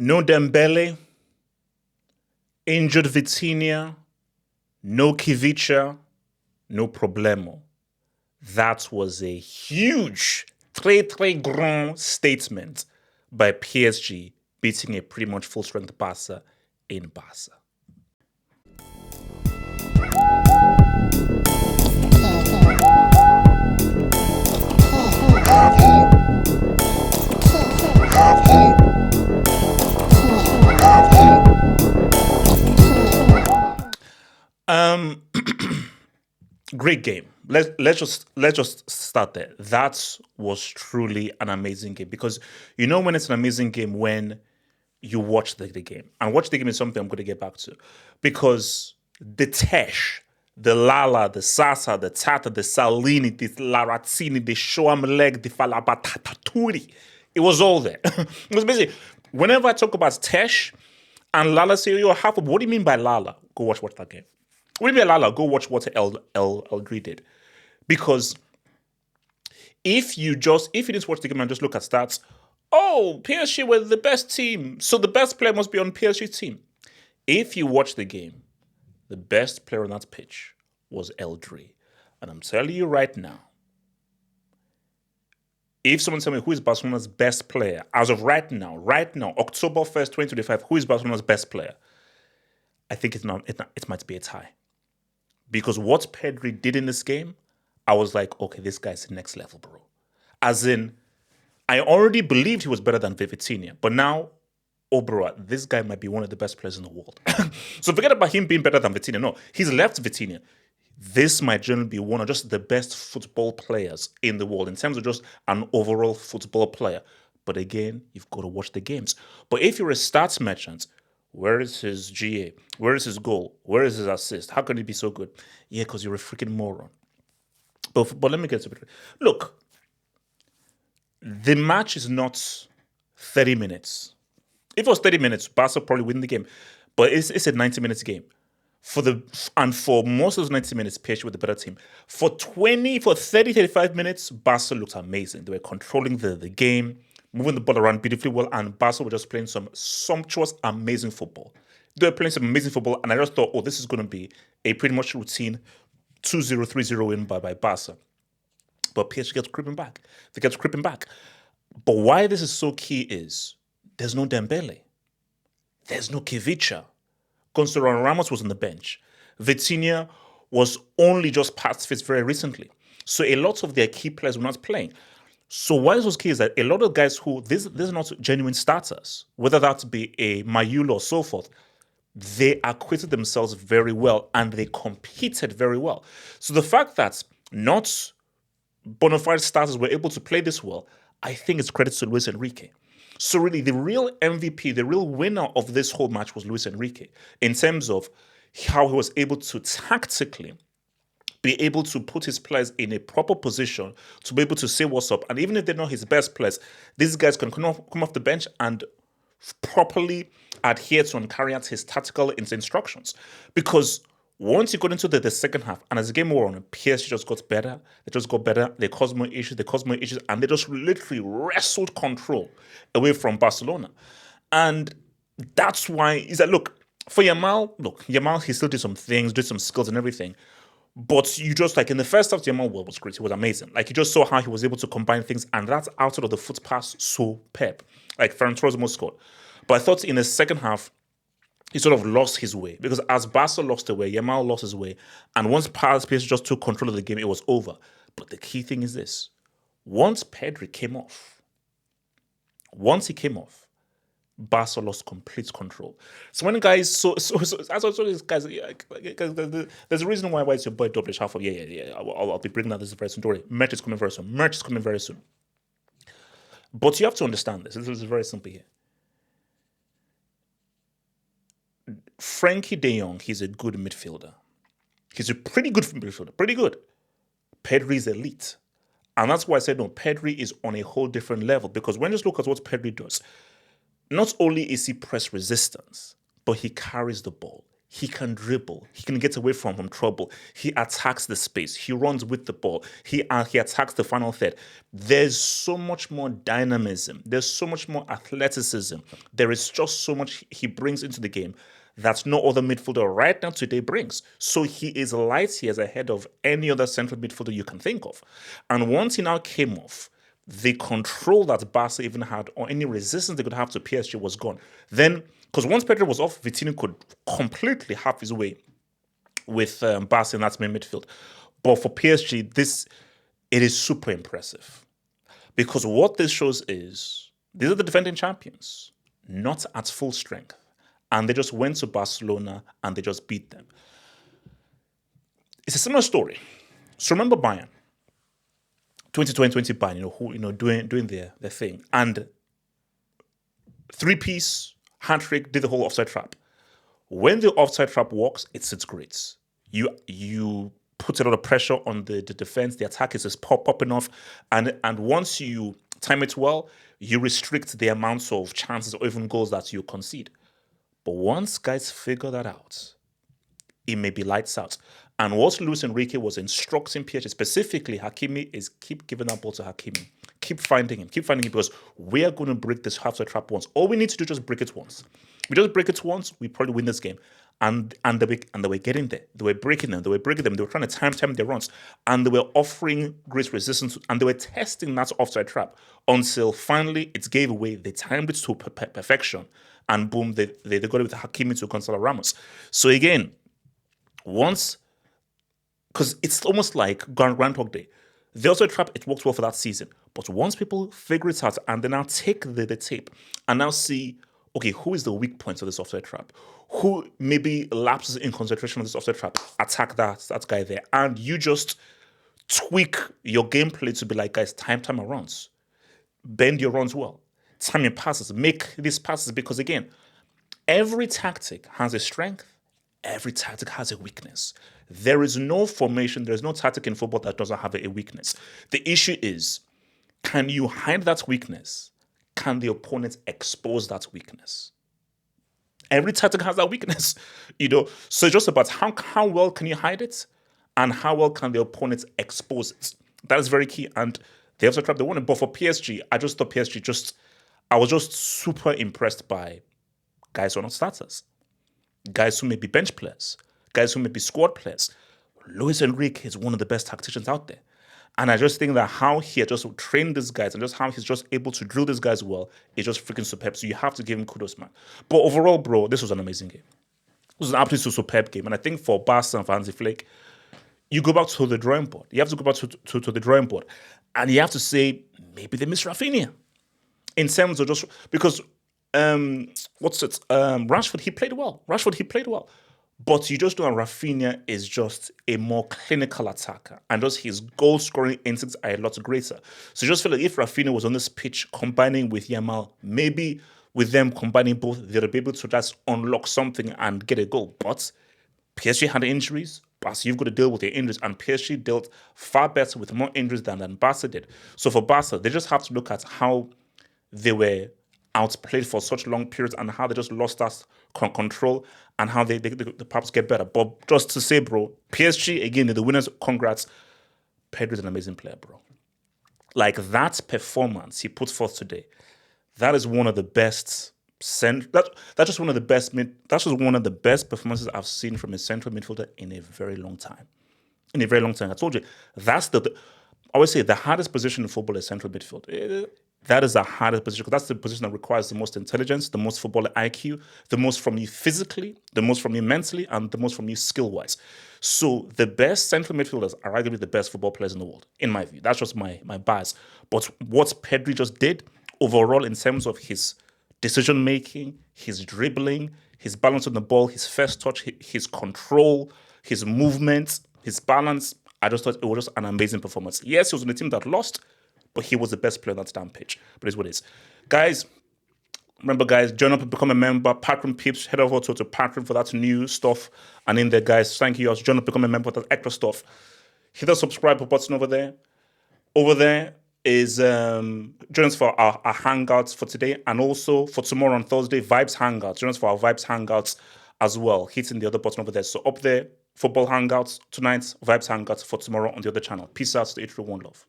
No Dembele, injured Vitinha, no Kivicha, no problemo. That was a huge, très grand statement by PSG, beating a pretty much full-strength Barca in Barca. Great game. Let's just start there. That was truly an amazing game, because you know when it's an amazing game when you watch the game. And watch the game is something I'm going to get back to, because the Tesh, the Lala, the Sasa, the Tata, the Salini, the Larazzini, the Shoam the Falabataturi, it was all there. It was basically, whenever I talk about Tesh and Lala, say, yo, what do you mean by Lala? Go watch that game. What do you mean by Lala? Go watch what El Gri did. Because if you didn't watch the game and just look at stats, oh, PSG were the best team, so the best player must be on PSG team. If you watch the game, the best player on that pitch was El Gri. And I'm telling you right now, if someone tell me who is Barcelona's best player, as of right now, October 1st, 2025, who is Barcelona's best player? I think it might be a tie. Because what Pedri did in this game, I was like, okay, this guy's the next level, bro. As in, I already believed he was better than Vitinha, but now, oh, bro, this guy might be one of the best players in the world. So forget about him being better than Vitinha. No, he's left Vitinha. This might generally be one of just the best football players in the world in terms of just an overall football player. But again, you've got to watch the games. But if you're a stats merchant, where is his GA? Where is his goal? Where is his assist? How can he be so good? Yeah, because you're a freaking moron. But let me get to it. Look, the match is not 30 minutes. If it was 30 minutes, Barca probably win the game. But it's a 90 minutes game. For most of those 90 minutes, PSG were the better team. For 30, 35 minutes, Barca looked amazing. They were controlling the game, moving the ball around beautifully well, and Barca were just playing some sumptuous, amazing football. They were playing some amazing football, and I just thought, oh, this is going to be a pretty much routine 2-0, 3-0 win by Barca. But PSG kept creeping back. They kept creeping back. But why this is so key is there's no Dembele. There's no Kivicha. Goncalo Ramos was on the bench. Vitinha was only just past fit very recently. So a lot of their key players were not playing. So why this was key is that a lot of guys who, these are not genuine starters, whether that be a Mayula or so forth, they acquitted themselves very well and they competed very well. So the fact that not bona fide starters were able to play this well, I think it's credit to Luis Enrique. So really, the real MVP, the real winner of this whole match was Luis Enrique in terms of how he was able to tactically be able to put his players in a proper position to be able to say what's up. And even if they're not his best players, these guys can come off the bench and properly adhere to and carry out his tactical instructions. Because once you got into the second half, and as the game wore on, PSG just got better. They just got better. They caused more issues, and they just literally wrestled control away from Barcelona. And that's why is that, look, for Yamal, he still did some things, did some skills and everything. But you just, like, in the first half, Yamal was great. He was amazing. Like, you just saw how he was able to combine things, and that's outside of the foot pass, superb. Like, Ferran Torres almost scored. But I thought in the second half, he sort of lost his way, because as Barca lost their way, Yamal lost his way, and once PSG just took control of the game, it was over. But the key thing is this: once Pedri came off, Barca lost complete control. So when guys, so as I told these guys, there's a reason why it's your boy Double half of I'll be bringing out this very soon. Don't worry, merch is coming very soon. But you have to understand this. This is very simple here. Frankie de Jong, he's a good midfielder. He's a pretty good midfielder, pretty good. Pedri is elite. And that's why I said, no, Pedri is on a whole different level, because when you just look at what Pedri does, not only is he press resistance, but he carries the ball. He can dribble. He can get away from trouble. He attacks the space. He runs with the ball. He attacks the final third. There's so much more dynamism. There's so much more athleticism. There is just so much he brings into the game that no other midfielder right now today brings. So he is light years ahead of any other central midfielder you can think of. And once he now came off, the control that Barca even had, or any resistance they could have to PSG, was gone. Then, because once Pedri was off, Vitinho could completely have his way with Barca in that main midfield. But for PSG, it is super impressive. Because what this shows is, these are the defending champions, not at full strength. And they just went to Barcelona and they just beat them. It's a similar story. So remember Bayern. 2020 Bayern, doing their thing. And three-piece, hat-trick, did the whole offside trap. When the offside trap works, it sits great. You put a lot of pressure on the defense. The attack is just popping off. And once you time it well, you restrict the amounts of chances or even goals that you concede. But once guys figure that out, it may be lights out. And what Luis Enrique was instructing PSG, specifically Hakimi, is keep giving that ball to Hakimi. Keep finding him, because we are going to break this half-side trap once. All we need to do is just break it once. We just break it once, we probably win this game. And they were getting there. They were breaking them. They were trying to time their runs. And they were offering great resistance. And they were testing that offside trap until finally it gave away. They timed it to perfection. And boom, they got it with Hakimi to Goncalo Ramos. So again, once, because it's almost like Groundhog Day. The offside trap, it worked well for that season. But once people figure it out and they now take the tape and now see, okay, who is the weak points of this offside trap? Who maybe lapses in concentration of this offside trap? Attack that guy there. And you just tweak your gameplay to be like, guys, time our runs. Bend your runs well. Time your passes. Make these passes, because again, every tactic has a strength. Every tactic has a weakness. There is no formation, there's no tactic in football that doesn't have a weakness. The issue is, can you hide that weakness? Can the opponent expose that weakness? Every tactic has that weakness, So it's just about how well can you hide it, and how well can the opponent expose it. That is very key. And they also trapped the one. But for PSG, I just thought PSG I was just super impressed by guys who are not starters, guys who may be bench players, guys who may be squad players. Luis Enrique is one of the best tacticians out there. And I just think that how he just trained these guys and just how he's just able to drill these guys well is just freaking superb. So you have to give him kudos, man. But overall, bro, this was an amazing game. It was an absolutely superb game. And I think for Barca and for Hansi Flick, you go back to the drawing board. You have to go back to the drawing board. And you have to say, maybe they miss Rafinha. In terms of just, because, Rashford, he played well. But you just know Rafinha is just a more clinical attacker. And just his goal-scoring instincts are a lot greater. So you just feel like if Rafinha was on this pitch combining with Yamal, maybe with them combining both, they'd be able to just unlock something and get a goal. But PSG had injuries. Barca, you've got to deal with the injuries. And PSG dealt far better with more injuries than Barca did. So for Barca, they just have to look at how they were outplayed for such long periods and how they just lost that control and how they perhaps get better. But just to say, bro, PSG, again, the winners, congrats. Pedri's an amazing player, bro. Like, that performance he put forth today, that is one of the best. That's just one of the best. That's just one of the best performances I've seen from a central midfielder in a very long time. I told you, that's I always say the hardest position in football is central midfield. That is the hardest position, because that's the position that requires the most intelligence, the most footballer IQ, the most from you physically, the most from you mentally, and the most from you skill-wise. So the best central midfielders are arguably the best football players in the world, in my view. That's just my bias. But what Pedri just did overall in terms of his decision-making, his dribbling, his balance on the ball, his first touch, his control, his movement, his balance, I just thought it was just an amazing performance. Yes, he was on a team that lost, but he was the best player on that damn pitch. But it's what it is. Guys, remember, guys, join up and become a member. Patreon peeps, head over to Patreon for that new stuff. And in there, guys, thank you. Join up, become a member for that extra stuff. Hit the subscribe button over there. Over there is join us for our hangouts for today, and also for tomorrow on Thursday, Vibes Hangouts. Join us for our Vibes Hangouts. as well, hitting the other button over there. So up there, football hangouts tonight, vibes hangouts for tomorrow on the other channel. Peace out to 831 Love.